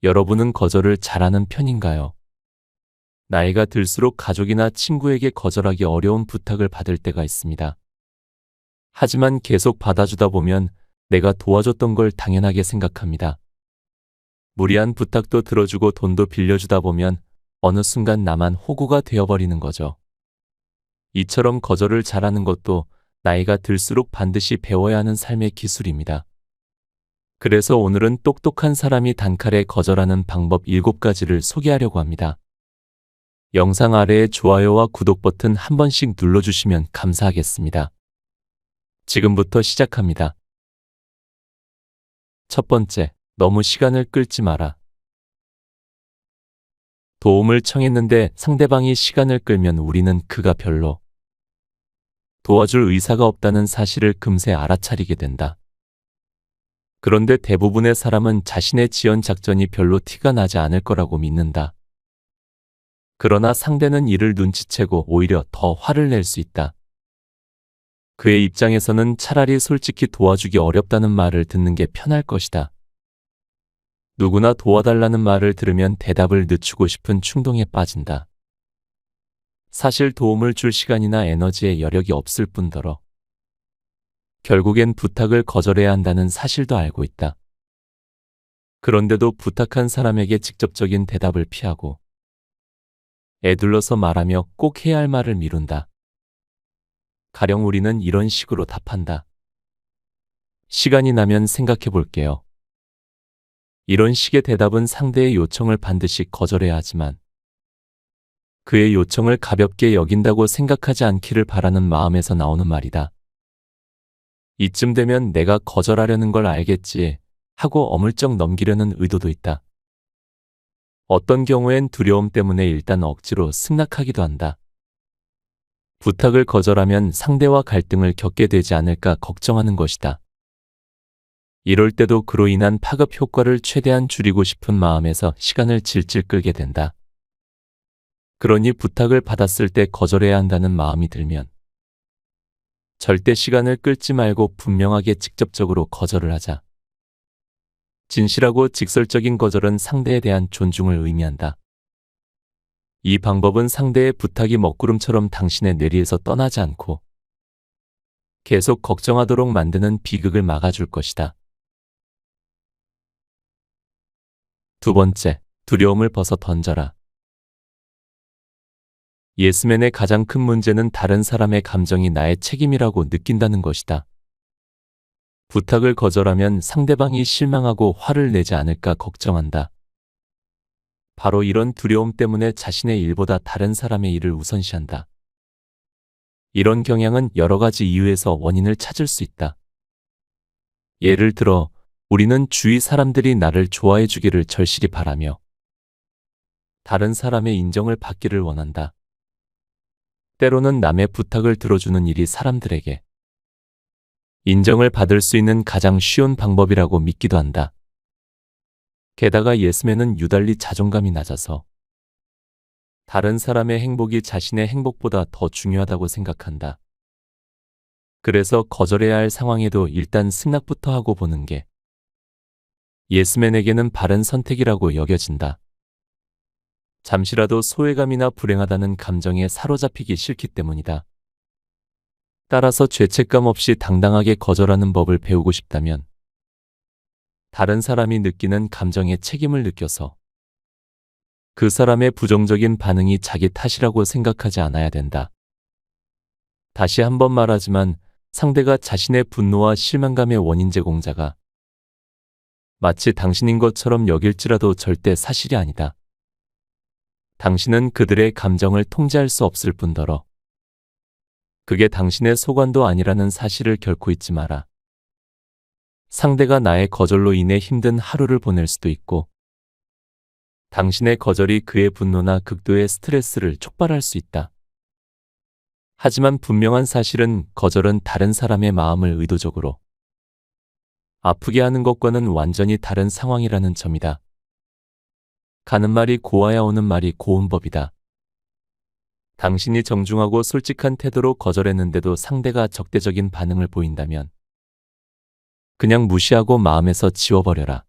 여러분은 거절을 잘하는 편인가요? 나이가 들수록 가족이나 친구에게 거절하기 어려운 부탁을 받을 때가 있습니다. 하지만 계속 받아주다 보면 내가 도와줬던 걸 당연하게 생각합니다. 무리한 부탁도 들어주고 돈도 빌려주다 보면 어느 순간 나만 호구가 되어버리는 거죠. 이처럼 거절을 잘하는 것도 나이가 들수록 반드시 배워야 하는 삶의 기술입니다. 그래서 오늘은 똑똑한 사람이 단칼에 거절하는 방법 7가지를 소개하려고 합니다. 영상 아래에 좋아요와 구독 버튼 한 번씩 눌러주시면 감사하겠습니다. 지금부터 시작합니다. 첫 번째, 너무 시간을 끌지 마라. 도움을 청했는데 상대방이 시간을 끌면 우리는 그가 별로 도와줄 의사가 없다는 사실을 금세 알아차리게 된다. 그런데 대부분의 사람은 자신의 지연 작전이 별로 티가 나지 않을 거라고 믿는다. 그러나 상대는 이를 눈치채고 오히려 더 화를 낼 수 있다. 그의 입장에서는 차라리 솔직히 도와주기 어렵다는 말을 듣는 게 편할 것이다. 누구나 도와달라는 말을 들으면 대답을 늦추고 싶은 충동에 빠진다. 사실 도움을 줄 시간이나 에너지에 여력이 없을 뿐더러 결국엔 부탁을 거절해야 한다는 사실도 알고 있다. 그런데도 부탁한 사람에게 직접적인 대답을 피하고 애둘러서 말하며 꼭 해야 할 말을 미룬다. 가령 우리는 이런 식으로 답한다. 시간이 나면 생각해 볼게요. 이런 식의 대답은 상대의 요청을 반드시 거절해야 하지만 그의 요청을 가볍게 여긴다고 생각하지 않기를 바라는 마음에서 나오는 말이다. 이쯤 되면 내가 거절하려는 걸 알겠지 하고 어물쩍 넘기려는 의도도 있다. 어떤 경우엔 두려움 때문에 일단 억지로 승낙하기도 한다. 부탁을 거절하면 상대와 갈등을 겪게 되지 않을까 걱정하는 것이다. 이럴 때도 그로 인한 파급 효과를 최대한 줄이고 싶은 마음에서 시간을 질질 끌게 된다. 그러니 부탁을 받았을 때 거절해야 한다는 마음이 들면 절대 시간을 끌지 말고 분명하게 직접적으로 거절을 하자. 진실하고 직설적인 거절은 상대에 대한 존중을 의미한다. 이 방법은 상대의 부탁이 먹구름처럼 당신의 뇌리에서 떠나지 않고 계속 걱정하도록 만드는 비극을 막아줄 것이다. 두 번째, 두려움을 벗어 던져라. 예스맨의 가장 큰 문제는 다른 사람의 감정이 나의 책임이라고 느낀다는 것이다. 부탁을 거절하면 상대방이 실망하고 화를 내지 않을까 걱정한다. 바로 이런 두려움 때문에 자신의 일보다 다른 사람의 일을 우선시한다. 이런 경향은 여러 가지 이유에서 원인을 찾을 수 있다. 예를 들어, 우리는 주위 사람들이 나를 좋아해 주기를 절실히 바라며 다른 사람의 인정을 받기를 원한다. 때로는 남의 부탁을 들어주는 일이 사람들에게 인정을 받을 수 있는 가장 쉬운 방법이라고 믿기도 한다. 게다가 예스맨은 유달리 자존감이 낮아서 다른 사람의 행복이 자신의 행복보다 더 중요하다고 생각한다. 그래서 거절해야 할 상황에도 일단 승낙부터 하고 보는 게 예스맨에게는 바른 선택이라고 여겨진다. 잠시라도 소외감이나 불행하다는 감정에 사로잡히기 싫기 때문이다. 따라서 죄책감 없이 당당하게 거절하는 법을 배우고 싶다면 다른 사람이 느끼는 감정에 책임을 느껴서 그 사람의 부정적인 반응이 자기 탓이라고 생각하지 않아야 된다. 다시 한번 말하지만 상대가 자신의 분노와 실망감의 원인 제공자가 마치 당신인 것처럼 여길지라도 절대 사실이 아니다. 당신은 그들의 감정을 통제할 수 없을 뿐더러 그게 당신의 소관도 아니라는 사실을 결코 잊지 마라. 상대가 나의 거절로 인해 힘든 하루를 보낼 수도 있고 당신의 거절이 그의 분노나 극도의 스트레스를 촉발할 수 있다. 하지만 분명한 사실은 거절은 다른 사람의 마음을 의도적으로 아프게 하는 것과는 완전히 다른 상황이라는 점이다. 가는 말이 고와야 오는 말이 고운 법이다. 당신이 정중하고 솔직한 태도로 거절했는데도 상대가 적대적인 반응을 보인다면 그냥 무시하고 마음에서 지워버려라.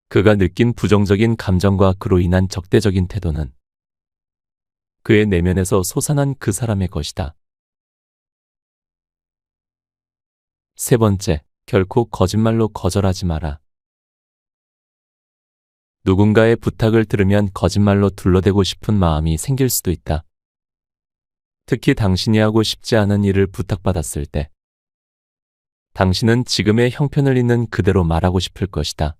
그가 느낀 부정적인 감정과 그로 인한 적대적인 태도는 그의 내면에서 솟아난 그 사람의 것이다. 세 번째, 결코 거짓말로 거절하지 마라. 누군가의 부탁을 들으면 거짓말로 둘러대고 싶은 마음이 생길 수도 있다. 특히 당신이 하고 싶지 않은 일을 부탁받았을 때, 당신은 지금의 형편을 있는 그대로 말하고 싶을 것이다.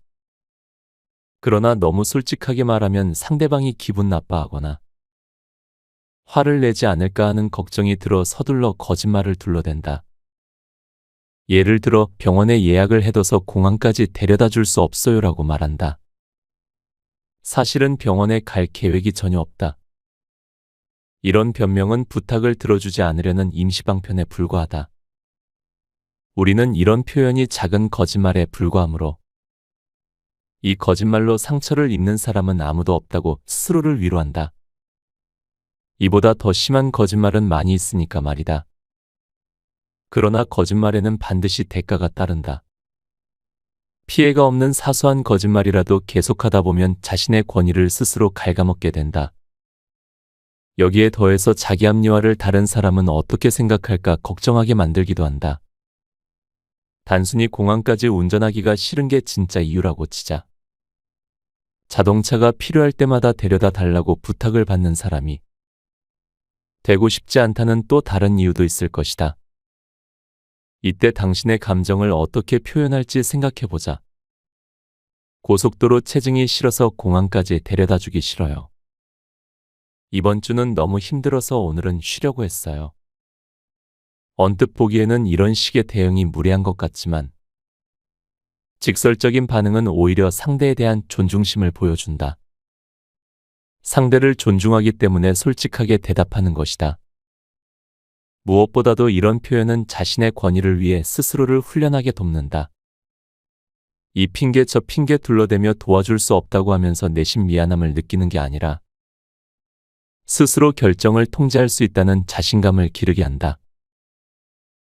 그러나 너무 솔직하게 말하면 상대방이 기분 나빠하거나 화를 내지 않을까 하는 걱정이 들어 서둘러 거짓말을 둘러댄다. 예를 들어 병원에 예약을 해둬서 공항까지 데려다 줄 수 없어요라고 말한다. 사실은 병원에 갈 계획이 전혀 없다. 이런 변명은 부탁을 들어주지 않으려는 임시방편에 불과하다. 우리는 이런 표현이 작은 거짓말에 불과하므로 이 거짓말로 상처를 입는 사람은 아무도 없다고 스스로를 위로한다. 이보다 더 심한 거짓말은 많이 있으니까 말이다. 그러나 거짓말에는 반드시 대가가 따른다. 피해가 없는 사소한 거짓말이라도 계속하다 보면 자신의 권위를 스스로 갉아먹게 된다. 여기에 더해서 자기 합리화를 다른 사람은 어떻게 생각할까 걱정하게 만들기도 한다. 단순히 공항까지 운전하기가 싫은 게 진짜 이유라고 치자. 자동차가 필요할 때마다 데려다 달라고 부탁을 받는 사람이 되고 싶지 않다는 또 다른 이유도 있을 것이다. 이때 당신의 감정을 어떻게 표현할지 생각해보자. 고속도로 체증이 싫어서 공항까지 데려다 주기 싫어요. 이번 주는 너무 힘들어서 오늘은 쉬려고 했어요. 언뜻 보기에는 이런 식의 대응이 무례한 것 같지만 직설적인 반응은 오히려 상대에 대한 존중심을 보여준다. 상대를 존중하기 때문에 솔직하게 대답하는 것이다. 무엇보다도 이런 표현은 자신의 권위를 위해 스스로를 훈련하게 돕는다. 이 핑계 저 핑계 둘러대며 도와줄 수 없다고 하면서 내심 미안함을 느끼는 게 아니라 스스로 결정을 통제할 수 있다는 자신감을 기르게 한다.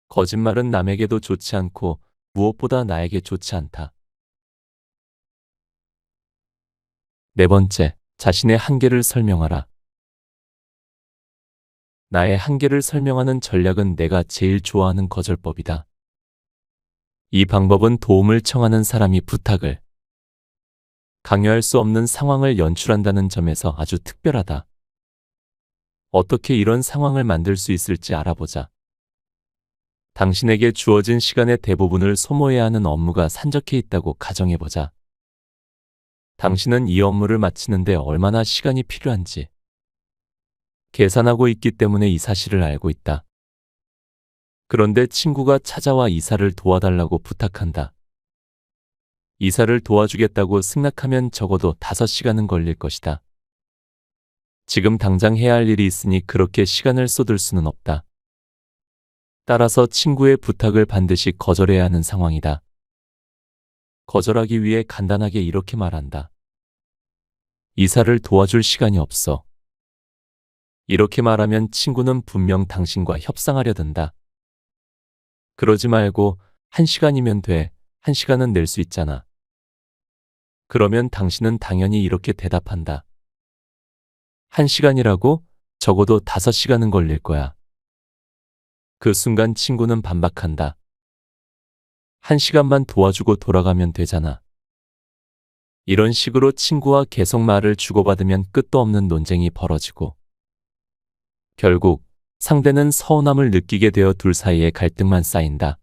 거짓말은 남에게도 좋지 않고 무엇보다 나에게 좋지 않다. 네 번째, 자신의 한계를 설명하라. 나의 한계를 설명하는 전략은 내가 제일 좋아하는 거절법이다. 이 방법은 도움을 청하는 사람이 부탁을 강요할 수 없는 상황을 연출한다는 점에서 아주 특별하다. 어떻게 이런 상황을 만들 수 있을지 알아보자. 당신에게 주어진 시간의 대부분을 소모해야 하는 업무가 산적해 있다고 가정해보자. 당신은 이 업무를 마치는데 얼마나 시간이 필요한지 계산하고 있기 때문에 이 사실을 알고 있다. 그런데 친구가 찾아와 이사를 도와달라고 부탁한다. 이사를 도와주겠다고 승낙하면 적어도 5시간은 걸릴 것이다. 지금 당장 해야 할 일이 있으니 그렇게 시간을 쏟을 수는 없다. 따라서 친구의 부탁을 반드시 거절해야 하는 상황이다. 거절하기 위해 간단하게 이렇게 말한다. 이사를 도와줄 시간이 없어. 이렇게 말하면 친구는 분명 당신과 협상하려 든다. 그러지 말고 1시간이면 돼. 1시간은 낼 수 있잖아. 그러면 당신은 당연히 이렇게 대답한다. 1시간이라고? 적어도 5시간은 걸릴 거야. 그 순간 친구는 반박한다. 1시간만 도와주고 돌아가면 되잖아. 이런 식으로 친구와 계속 말을 주고받으면 끝도 없는 논쟁이 벌어지고 결국 상대는 서운함을 느끼게 되어 둘 사이에 갈등만 쌓인다.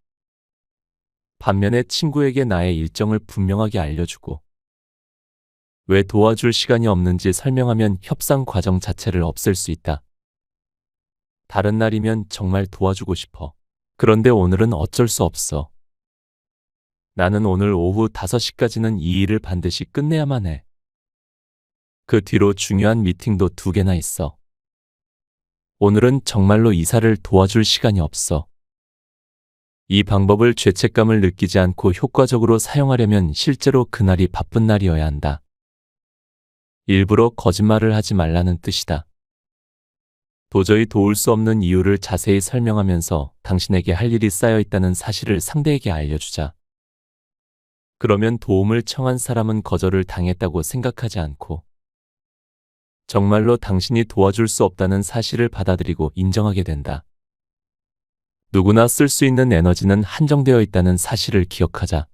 반면에 친구에게 나의 일정을 분명하게 알려주고 왜 도와줄 시간이 없는지 설명하면 협상 과정 자체를 없앨 수 있다. 다른 날이면 정말 도와주고 싶어. 그런데 오늘은 어쩔 수 없어. 나는 오늘 오후 5시까지는 이 일을 반드시 끝내야만 해. 그 뒤로 중요한 미팅도 2개나 있어. 오늘은 정말로 이사를 도와줄 시간이 없어. 이 방법을 죄책감을 느끼지 않고 효과적으로 사용하려면 실제로 그날이 바쁜 날이어야 한다. 일부러 거짓말을 하지 말라는 뜻이다. 도저히 도울 수 없는 이유를 자세히 설명하면서 당신에게 할 일이 쌓여 있다는 사실을 상대에게 알려주자. 그러면 도움을 청한 사람은 거절을 당했다고 생각하지 않고 정말로 당신이 도와줄 수 없다는 사실을 받아들이고 인정하게 된다. 누구나 쓸 수 있는 에너지는 한정되어 있다는 사실을 기억하자.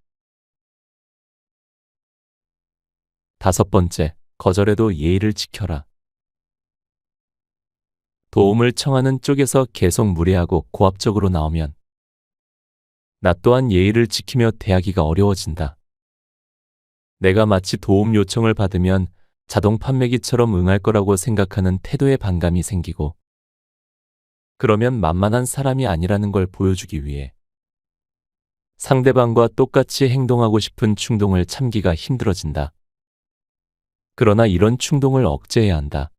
5번째, 거절해도 예의를 지켜라. 도움을 청하는 쪽에서 계속 무례하고 고압적으로 나오면 나 또한 예의를 지키며 대하기가 어려워진다. 내가 마치 도움 요청을 받으면 자동 판매기처럼 응할 거라고 생각하는 태도의 반감이 생기고 그러면 만만한 사람이 아니라는 걸 보여주기 위해 상대방과 똑같이 행동하고 싶은 충동을 참기가 힘들어진다. 그러나 이런 충동을 억제해야 한다.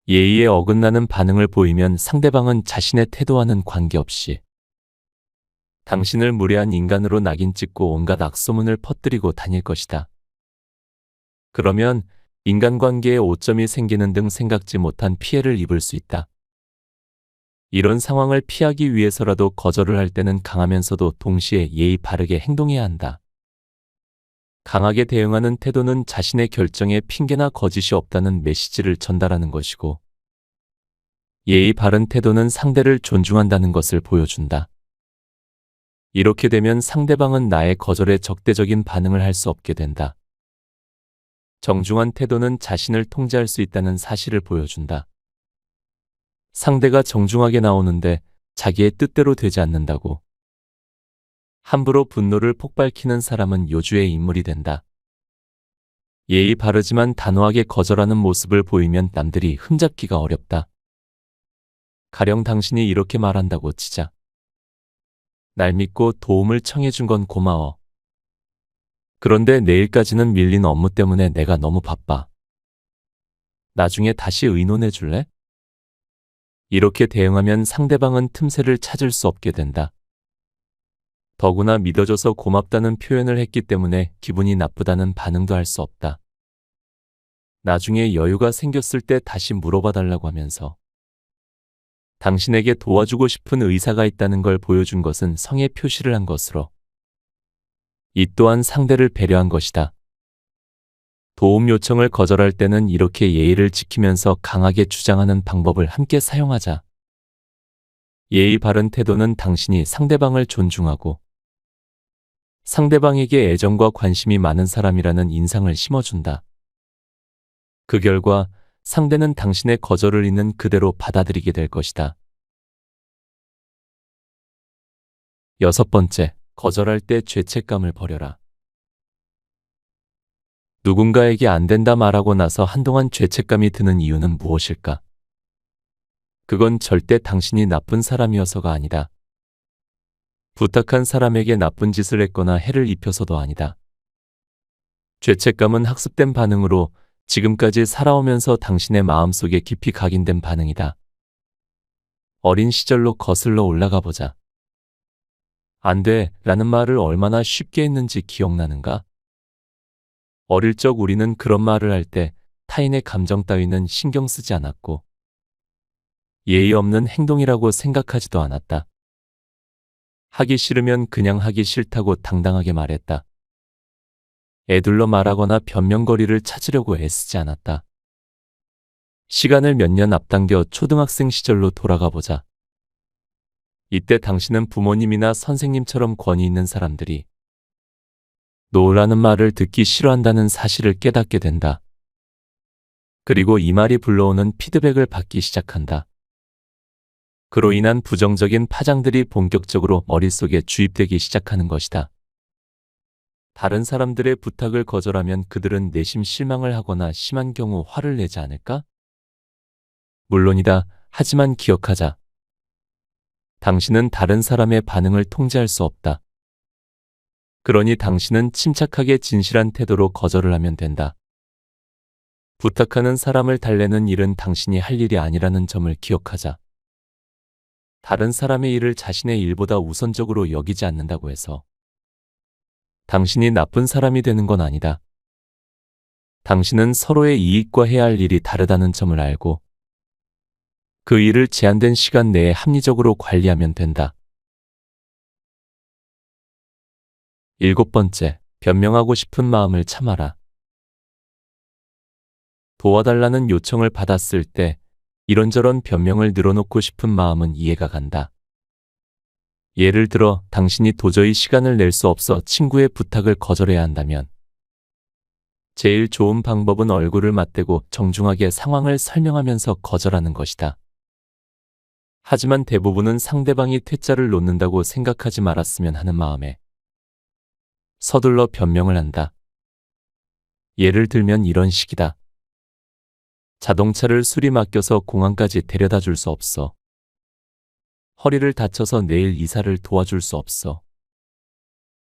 예의에 어긋나는 반응을 보이면 상대방은 자신의 태도와는 관계없이 당신을 무례한 인간으로 낙인 찍고 온갖 악소문을 퍼뜨리고 다닐 것이다. 그러면 인간관계에 오점이 생기는 등 생각지 못한 피해를 입을 수 있다. 이런 상황을 피하기 위해서라도 거절을 할 때는 강하면서도 동시에 예의 바르게 행동해야 한다. 강하게 대응하는 태도는 자신의 결정에 핑계나 거짓이 없다는 메시지를 전달하는 것이고, 예의 바른 태도는 상대를 존중한다는 것을 보여준다. 이렇게 되면 상대방은 나의 거절에 적대적인 반응을 할 수 없게 된다. 정중한 태도는 자신을 통제할 수 있다는 사실을 보여준다. 상대가 정중하게 나오는데 자기의 뜻대로 되지 않는다고. 함부로 분노를 폭발키는 사람은 요주의 인물이 된다. 예의 바르지만 단호하게 거절하는 모습을 보이면 남들이 흠잡기가 어렵다. 가령 당신이 이렇게 말한다고 치자. 날 믿고 도움을 청해준 건 고마워. 그런데 내일까지는 밀린 업무 때문에 내가 너무 바빠. 나중에 다시 의논해 줄래? 이렇게 대응하면 상대방은 틈새를 찾을 수 없게 된다. 더구나 믿어줘서 고맙다는 표현을 했기 때문에 기분이 나쁘다는 반응도 할 수 없다. 나중에 여유가 생겼을 때 다시 물어봐 달라고 하면서 당신에게 도와주고 싶은 의사가 있다는 걸 보여준 것은 성의 표시를 한 것으로 이 또한 상대를 배려한 것이다. 도움 요청을 거절할 때는 이렇게 예의를 지키면서 강하게 주장하는 방법을 함께 사용하자. 예의 바른 태도는 당신이 상대방을 존중하고 상대방에게 애정과 관심이 많은 사람이라는 인상을 심어준다. 그 결과 상대는 당신의 거절을 있는 그대로 받아들이게 될 것이다. 6번째, 거절할 때 죄책감을 버려라. 누군가에게 안 된다 말하고 나서 한동안 죄책감이 드는 이유는 무엇일까? 그건 절대 당신이 나쁜 사람이어서가 아니다. 부탁한 사람에게 나쁜 짓을 했거나 해를 입혀서도 아니다. 죄책감은 학습된 반응으로 지금까지 살아오면서 당신의 마음속에 깊이 각인된 반응이다. 어린 시절로 거슬러 올라가 보자. 안 돼 라는 말을 얼마나 쉽게 했는지 기억나는가? 어릴 적 우리는 그런 말을 할 때 타인의 감정 따위는 신경 쓰지 않았고 예의 없는 행동이라고 생각하지도 않았다. 하기 싫으면 그냥 하기 싫다고 당당하게 말했다. 애둘러 말하거나 변명거리를 찾으려고 애쓰지 않았다. 시간을 몇 년 앞당겨 초등학생 시절로 돌아가 보자. 이때 당신은 부모님이나 선생님처럼 권위 있는 사람들이 노라는 말을 듣기 싫어한다는 사실을 깨닫게 된다. 그리고 이 말이 불러오는 피드백을 받기 시작한다. 그로 인한 부정적인 파장들이 본격적으로 머릿속에 주입되기 시작하는 것이다. 다른 사람들의 부탁을 거절하면 그들은 내심 실망을 하거나 심한 경우 화를 내지 않을까? 물론이다. 하지만 기억하자. 당신은 다른 사람의 반응을 통제할 수 없다. 그러니 당신은 침착하게 진실한 태도로 거절을 하면 된다. 부탁하는 사람을 달래는 일은 당신이 할 일이 아니라는 점을 기억하자. 다른 사람의 일을 자신의 일보다 우선적으로 여기지 않는다고 해서 당신이 나쁜 사람이 되는 건 아니다. 당신은 서로의 이익과 해야 할 일이 다르다는 점을 알고 그 일을 제한된 시간 내에 합리적으로 관리하면 된다. 7번째, 변명하고 싶은 마음을 참아라. 도와달라는 요청을 받았을 때 이런저런 변명을 늘어놓고 싶은 마음은 이해가 간다. 예를 들어 당신이 도저히 시간을 낼 수 없어 친구의 부탁을 거절해야 한다면 제일 좋은 방법은 얼굴을 맞대고 정중하게 상황을 설명하면서 거절하는 것이다. 하지만 대부분은 상대방이 퇴짜를 놓는다고 생각하지 말았으면 하는 마음에 서둘러 변명을 한다. 예를 들면 이런 식이다. 자동차를 수리 맡겨서 공항까지 데려다 줄 수 없어. 허리를 다쳐서 내일 이사를 도와줄 수 없어.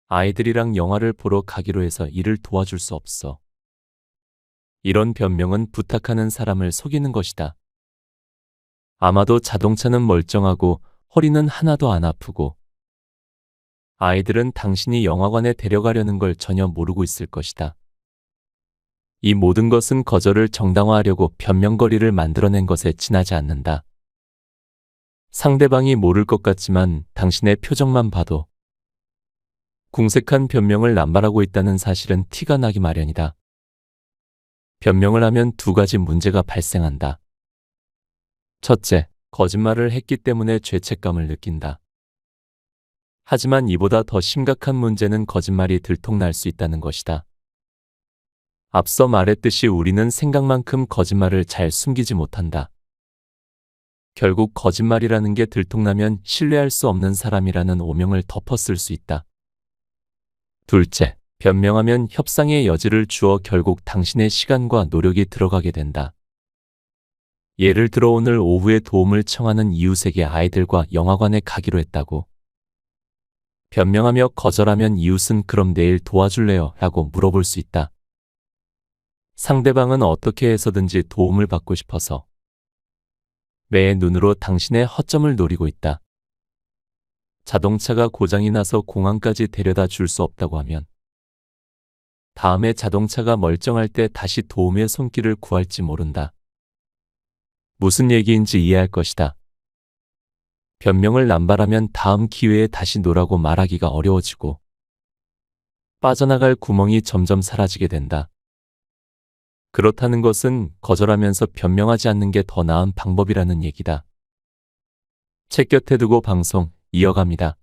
아이들이랑 영화를 보러 가기로 해서 일을 도와줄 수 없어. 이런 변명은 부탁하는 사람을 속이는 것이다. 아마도 자동차는 멀쩡하고 허리는 하나도 안 아프고 아이들은 당신이 영화관에 데려가려는 걸 전혀 모르고 있을 것이다. 이 모든 것은 거절을 정당화하려고 변명거리를 만들어낸 것에 지나지 않는다. 상대방이 모를 것 같지만 당신의 표정만 봐도 궁색한 변명을 남발하고 있다는 사실은 티가 나기 마련이다. 변명을 하면 두 가지 문제가 발생한다. 첫째, 거짓말을 했기 때문에 죄책감을 느낀다. 하지만 이보다 더 심각한 문제는 거짓말이 들통날 수 있다는 것이다. 앞서 말했듯이 우리는 생각만큼 거짓말을 잘 숨기지 못한다. 결국 거짓말이라는 게 들통나면 신뢰할 수 없는 사람이라는 오명을 덮어쓸 수 있다. 둘째, 변명하면 협상의 여지를 주어 결국 당신의 시간과 노력이 들어가게 된다. 예를 들어 오늘 오후에 도움을 청하는 이웃에게 아이들과 영화관에 가기로 했다고. 변명하며 거절하면 이웃은 그럼 내일 도와줄래요? 라고 물어볼 수 있다. 상대방은 어떻게 해서든지 도움을 받고 싶어서 매의 눈으로 당신의 허점을 노리고 있다. 자동차가 고장이 나서 공항까지 데려다 줄 수 없다고 하면 다음에 자동차가 멀쩡할 때 다시 도움의 손길을 구할지 모른다. 무슨 얘기인지 이해할 것이다. 변명을 남발하면 다음 기회에 다시 노라고 말하기가 어려워지고 빠져나갈 구멍이 점점 사라지게 된다. 그렇다는 것은 거절하면서 변명하지 않는 게 더 나은 방법이라는 얘기다. 책 곁에 두고 방송 이어갑니다.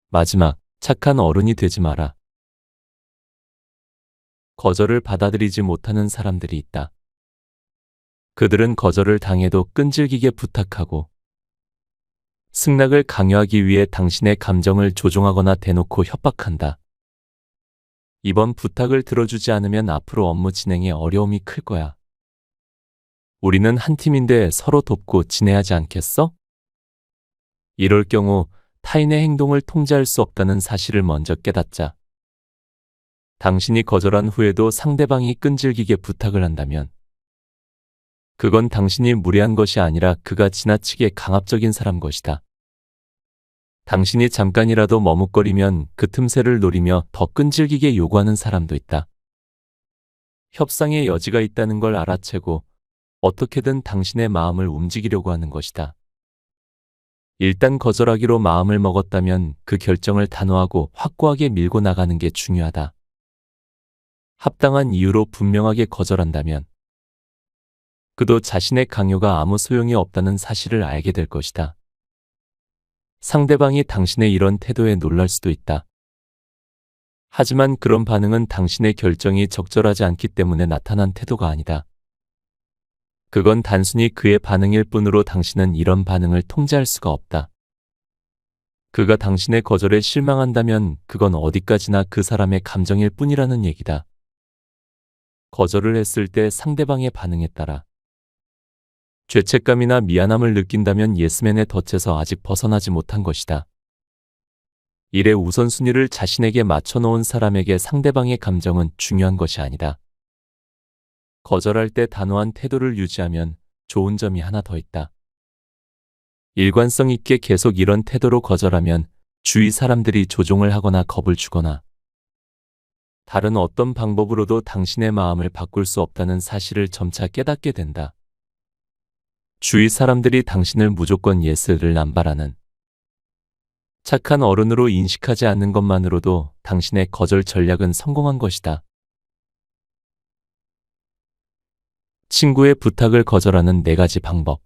마지막, 착한 어른이 되지 마라. 거절을 받아들이지 못하는 사람들이 있다. 그들은 거절을 당해도 끈질기게 부탁하고 승낙을 강요하기 위해 당신의 감정을 조종하거나 대놓고 협박한다. 이번 부탁을 들어주지 않으면 앞으로 업무 진행에 어려움이 클 거야. 우리는 한 팀인데 서로 돕고 지내야지 않겠어? 이럴 경우 타인의 행동을 통제할 수 없다는 사실을 먼저 깨닫자. 당신이 거절한 후에도 상대방이 끈질기게 부탁을 한다면 그건 당신이 무례한 것이 아니라 그가 지나치게 강압적인 사람 것이다. 당신이 잠깐이라도 머뭇거리면 그 틈새를 노리며 더 끈질기게 요구하는 사람도 있다. 협상의 여지가 있다는 걸 알아채고 어떻게든 당신의 마음을 움직이려고 하는 것이다. 일단 거절하기로 마음을 먹었다면 그 결정을 단호하고 확고하게 밀고 나가는 게 중요하다. 합당한 이유로 분명하게 거절한다면 그도 자신의 강요가 아무 소용이 없다는 사실을 알게 될 것이다. 상대방이 당신의 이런 태도에 놀랄 수도 있다. 하지만 그런 반응은 당신의 결정이 적절하지 않기 때문에 나타난 태도가 아니다. 그건 단순히 그의 반응일 뿐으로 당신은 이런 반응을 통제할 수가 없다. 그가 당신의 거절에 실망한다면 그건 어디까지나 그 사람의 감정일 뿐이라는 얘기다. 거절을 했을 때 상대방의 반응에 따라 죄책감이나 미안함을 느낀다면 예스맨의 덫에서 아직 벗어나지 못한 것이다. 일의 우선순위를 자신에게 맞춰놓은 사람에게 상대방의 감정은 중요한 것이 아니다. 거절할 때 단호한 태도를 유지하면 좋은 점이 하나 더 있다. 일관성 있게 계속 이런 태도로 거절하면 주위 사람들이 조종을 하거나 겁을 주거나 다른 어떤 방법으로도 당신의 마음을 바꿀 수 없다는 사실을 점차 깨닫게 된다. 주위 사람들이 당신을 무조건 예스를 남발하는 착한 어른으로 인식하지 않는 것만으로도 당신의 거절 전략은 성공한 것이다. 친구의 부탁을 거절하는 4가지 방법.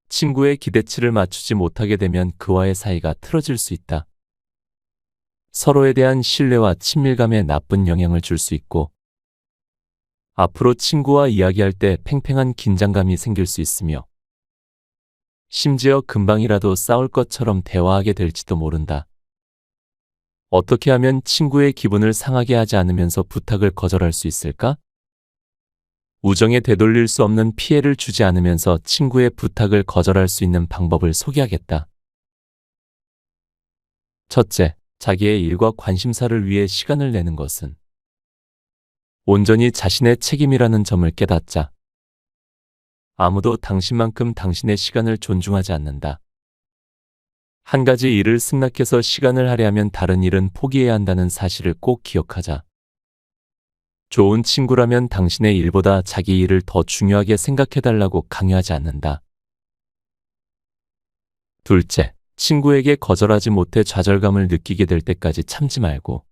친구의 기대치를 맞추지 못하게 되면 그와의 사이가 틀어질 수 있다. 서로에 대한 신뢰와 친밀감에 나쁜 영향을 줄 수 있고, 앞으로 친구와 이야기할 때 팽팽한 긴장감이 생길 수 있으며, 심지어 금방이라도 싸울 것처럼 대화하게 될지도 모른다. 어떻게 하면 친구의 기분을 상하게 하지 않으면서 부탁을 거절할 수 있을까? 우정에 되돌릴 수 없는 피해를 주지 않으면서 친구의 부탁을 거절할 수 있는 방법을 소개하겠다. 첫째, 자기의 일과 관심사를 위해 시간을 내는 것은 온전히 자신의 책임이라는 점을 깨닫자. 아무도 당신만큼 당신의 시간을 존중하지 않는다. 한 가지 일을 승낙해서 시간을 할애하면 다른 일은 포기해야 한다는 사실을 꼭 기억하자. 좋은 친구라면 당신의 일보다 자기 일을 더 중요하게 생각해달라고 강요하지 않는다. 둘째, 친구에게 거절하지 못해 좌절감을 느끼게 될 때까지 참지 말고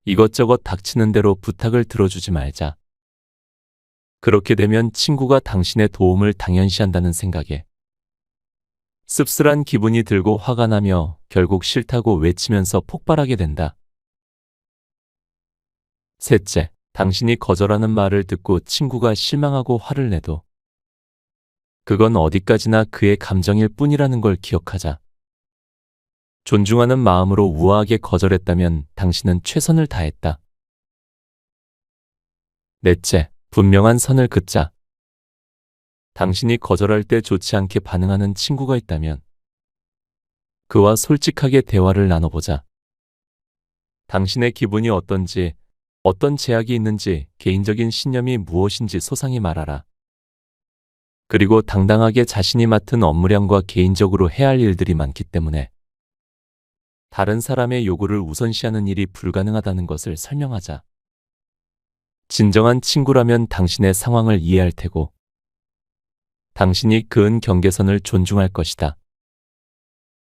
이것저것 닥치는 대로 부탁을 들어주지 말자. 그렇게 되면 친구가 당신의 도움을 당연시한다는 생각에 씁쓸한 기분이 들고 화가 나며 결국 싫다고 외치면서 폭발하게 된다. 셋째, 당신이 거절하는 말을 듣고 친구가 실망하고 화를 내도 그건 어디까지나 그의 감정일 뿐이라는 걸 기억하자. 존중하는 마음으로 우아하게 거절했다면 당신은 최선을 다했다. 넷째, 분명한 선을 긋자. 당신이 거절할 때 좋지 않게 반응하는 친구가 있다면 그와 솔직하게 대화를 나눠보자. 당신의 기분이 어떤지, 어떤 제약이 있는지, 개인적인 신념이 무엇인지 소상히 말하라. 그리고 당당하게 자신이 맡은 업무량과 개인적으로 해야 할 일들이 많기 때문에 다른 사람의 요구를 우선시하는 일이 불가능하다는 것을 설명하자. 진정한 친구라면 당신의 상황을 이해할 테고 당신이 그은 경계선을 존중할 것이다.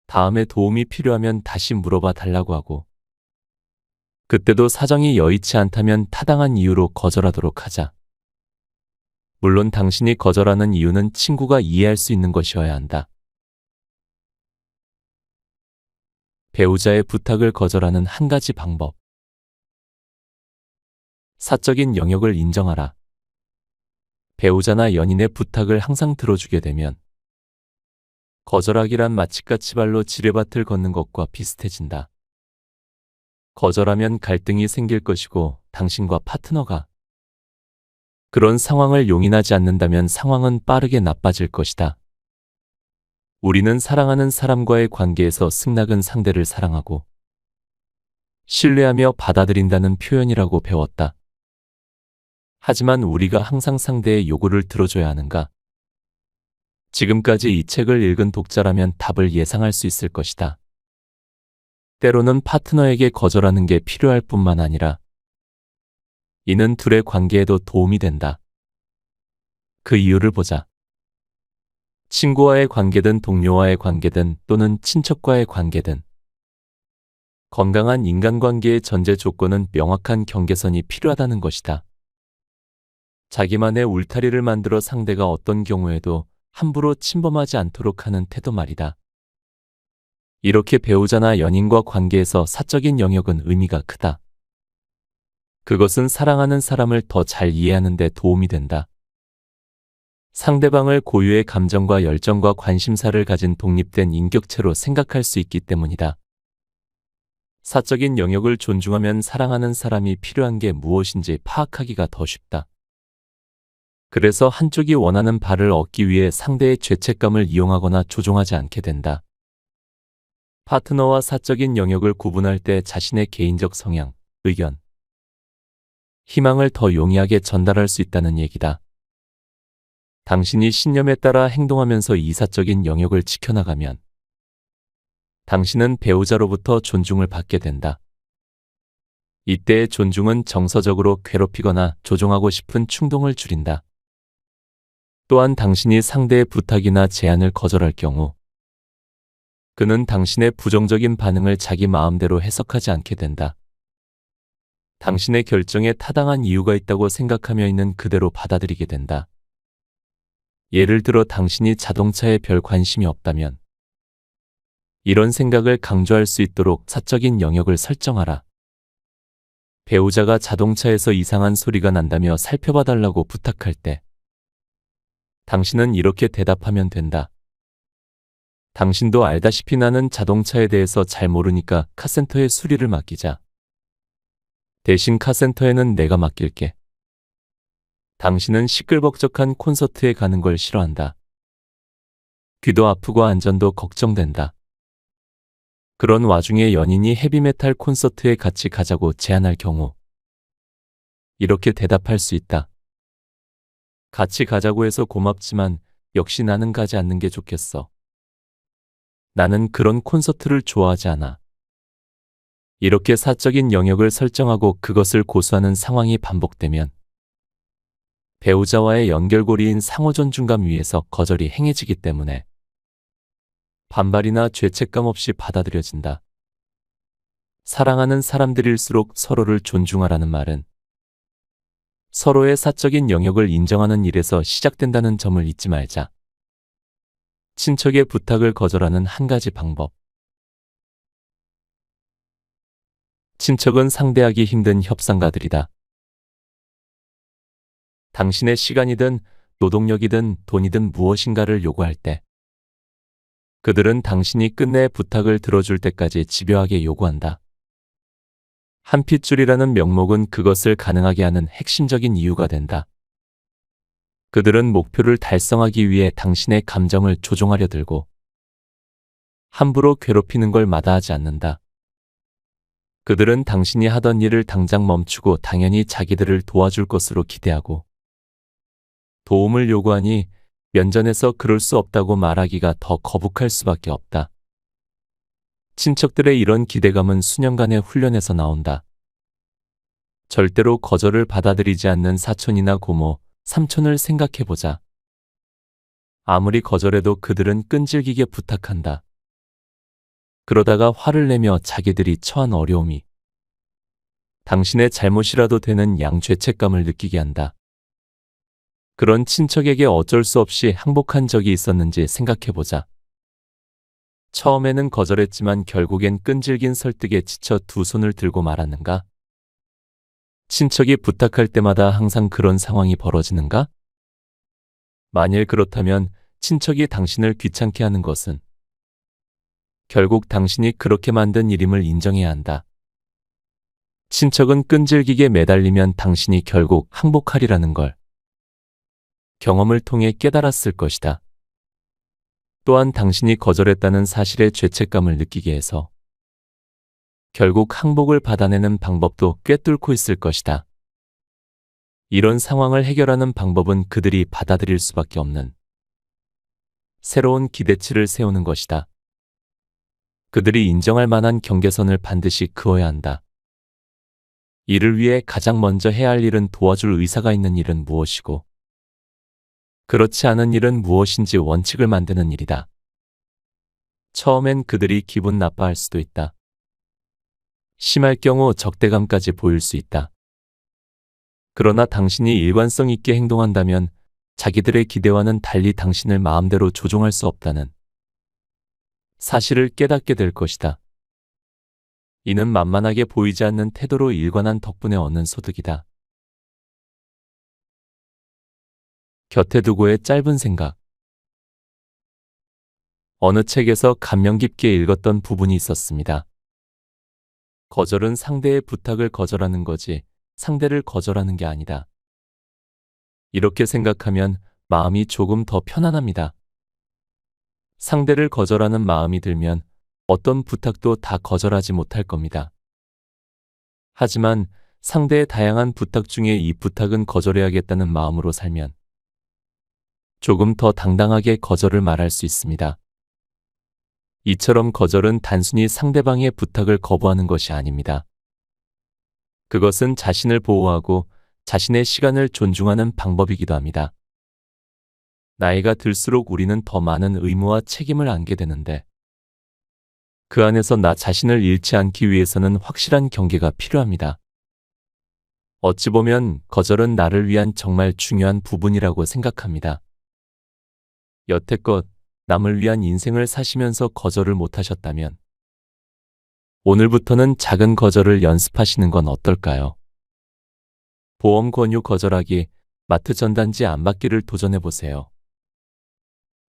다음에 도움이 필요하면 다시 물어봐 달라고 하고 그때도 사정이 여의치 않다면 타당한 이유로 거절하도록 하자. 물론 당신이 거절하는 이유는 친구가 이해할 수 있는 것이어야 한다. 배우자의 부탁을 거절하는 한 가지 방법. 사적인 영역을 인정하라. 배우자나 연인의 부탁을 항상 들어주게 되면 거절하기란 마치 까치발로 지뢰밭을 걷는 것과 비슷해진다. 거절하면 갈등이 생길 것이고 당신과 파트너가 그런 상황을 용인하지 않는다면 상황은 빠르게 나빠질 것이다. 우리는 사랑하는 사람과의 관계에서 승낙은 상대를 사랑하고 신뢰하며 받아들인다는 표현이라고 배웠다. 하지만 우리가 항상 상대의 요구를 들어줘야 하는가? 지금까지 이 책을 읽은 독자라면 답을 예상할 수 있을 것이다. 때로는 파트너에게 거절하는 게 필요할 뿐만 아니라 이는 둘의 관계에도 도움이 된다. 그 이유를 보자. 친구와의 관계든 동료와의 관계든 또는 친척과의 관계든 건강한 인간관계의 전제 조건은 명확한 경계선이 필요하다는 것이다. 자기만의 울타리를 만들어 상대가 어떤 경우에도 함부로 침범하지 않도록 하는 태도 말이다. 이렇게 배우자나 연인과 관계에서 사적인 영역은 의미가 크다. 그것은 사랑하는 사람을 더 잘 이해하는 데 도움이 된다. 상대방을 고유의 감정과 열정과 관심사를 가진 독립된 인격체로 생각할 수 있기 때문이다. 사적인 영역을 존중하면 사랑하는 사람이 필요한 게 무엇인지 파악하기가 더 쉽다. 그래서 한쪽이 원하는 바를 얻기 위해 상대의 죄책감을 이용하거나 조종하지 않게 된다. 파트너와 사적인 영역을 구분할 때 자신의 개인적 성향, 의견, 희망을 더 용이하게 전달할 수 있다는 얘기다. 당신이 신념에 따라 행동하면서 이 사적인 영역을 지켜나가면 당신은 배우자로부터 존중을 받게 된다. 이때의 존중은 정서적으로 괴롭히거나 조종하고 싶은 충동을 줄인다. 또한 당신이 상대의 부탁이나 제안을 거절할 경우 그는 당신의 부정적인 반응을 자기 마음대로 해석하지 않게 된다. 당신의 결정에 타당한 이유가 있다고 생각하며 있는 그대로 받아들이게 된다. 예를 들어 당신이 자동차에 별 관심이 없다면 이런 생각을 강조할 수 있도록 사적인 영역을 설정하라. 배우자가 자동차에서 이상한 소리가 난다며 살펴봐 달라고 부탁할 때 당신은 이렇게 대답하면 된다. 당신도 알다시피 나는 자동차에 대해서 잘 모르니까 카센터에 수리를 맡기자. 대신 카센터에는 내가 맡길게. 당신은 시끌벅적한 콘서트에 가는 걸 싫어한다. 귀도 아프고 안전도 걱정된다. 그런 와중에 연인이 헤비메탈 콘서트에 같이 가자고 제안할 경우 이렇게 대답할 수 있다. 같이 가자고 해서 고맙지만 역시 나는 가지 않는 게 좋겠어. 나는 그런 콘서트를 좋아하지 않아. 이렇게 사적인 영역을 설정하고 그것을 고수하는 상황이 반복되면 배우자와의 연결고리인 상호존중감 위에서 거절이 행해지기 때문에 반발이나 죄책감 없이 받아들여진다. 사랑하는 사람들일수록 서로를 존중하라는 말은 서로의 사적인 영역을 인정하는 일에서 시작된다는 점을 잊지 말자. 친척의 부탁을 거절하는 한 가지 방법. 친척은 상대하기 힘든 협상가들이다. 당신의 시간이든 노동력이든 돈이든 무엇인가를 요구할 때 그들은 당신이 끝내 부탁을 들어줄 때까지 집요하게 요구한다. 한 핏줄이라는 명목은 그것을 가능하게 하는 핵심적인 이유가 된다. 그들은 목표를 달성하기 위해 당신의 감정을 조종하려 들고 함부로 괴롭히는 걸 마다하지 않는다. 그들은 당신이 하던 일을 당장 멈추고 당연히 자기들을 도와줄 것으로 기대하고 도움을 요구하니 면전에서 그럴 수 없다고 말하기가 더 거북할 수밖에 없다. 친척들의 이런 기대감은 수년간의 훈련에서 나온다. 절대로 거절을 받아들이지 않는 사촌이나 고모, 삼촌을 생각해보자. 아무리 거절해도 그들은 끈질기게 부탁한다. 그러다가 화를 내며 자기들이 처한 어려움이 당신의 잘못이라도 되는 양죄책감을 느끼게 한다. 그런 친척에게 어쩔 수 없이 항복한 적이 있었는지 생각해보자. 처음에는 거절했지만 결국엔 끈질긴 설득에 지쳐 두 손을 들고 말았는가? 친척이 부탁할 때마다 항상 그런 상황이 벌어지는가? 만일 그렇다면 친척이 당신을 귀찮게 하는 것은 결국 당신이 그렇게 만든 일임을 인정해야 한다. 친척은 끈질기게 매달리면 당신이 결국 항복하리라는 걸 경험을 통해 깨달았을 것이다. 또한 당신이 거절했다는 사실에 죄책감을 느끼게 해서 결국 항복을 받아내는 방법도 꿰뚫고 있을 것이다. 이런 상황을 해결하는 방법은 그들이 받아들일 수밖에 없는 새로운 기대치를 세우는 것이다. 그들이 인정할 만한 경계선을 반드시 그어야 한다. 이를 위해 가장 먼저 해야 할 일은 도와줄 의사가 있는 일은 무엇이고 그렇지 않은 일은 무엇인지 원칙을 만드는 일이다. 처음엔 그들이 기분 나빠할 수도 있다. 심할 경우 적대감까지 보일 수 있다. 그러나 당신이 일관성 있게 행동한다면 자기들의 기대와는 달리 당신을 마음대로 조종할 수 없다는 사실을 깨닫게 될 것이다. 이는 만만하게 보이지 않는 태도로 일관한 덕분에 얻는 소득이다. 곁에 두고의 짧은 생각. 어느 책에서 감명 깊게 읽었던 부분이 있었습니다. 거절은 상대의 부탁을 거절하는 거지 상대를 거절하는 게 아니다. 이렇게 생각하면 마음이 조금 더 편안합니다. 상대를 거절하는 마음이 들면 어떤 부탁도 다 거절하지 못할 겁니다. 하지만 상대의 다양한 부탁 중에 이 부탁은 거절해야겠다는 마음으로 살면 조금 더 당당하게 거절을 말할 수 있습니다. 이처럼 거절은 단순히 상대방의 부탁을 거부하는 것이 아닙니다. 그것은 자신을 보호하고 자신의 시간을 존중하는 방법이기도 합니다. 나이가 들수록 우리는 더 많은 의무와 책임을 안게 되는데 그 안에서 나 자신을 잃지 않기 위해서는 확실한 경계가 필요합니다. 어찌 보면 거절은 나를 위한 정말 중요한 부분이라고 생각합니다. 여태껏 남을 위한 인생을 사시면서 거절을 못하셨다면 오늘부터는 작은 거절을 연습하시는 건 어떨까요? 보험 권유 거절하기, 마트 전단지 안 받기를 도전해보세요.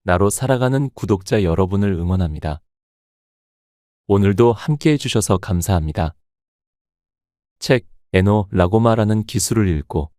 나로 살아가는 구독자 여러분을 응원합니다. 오늘도 함께 해주셔서 감사합니다. 책, 에노라고 말하는 기술을 읽고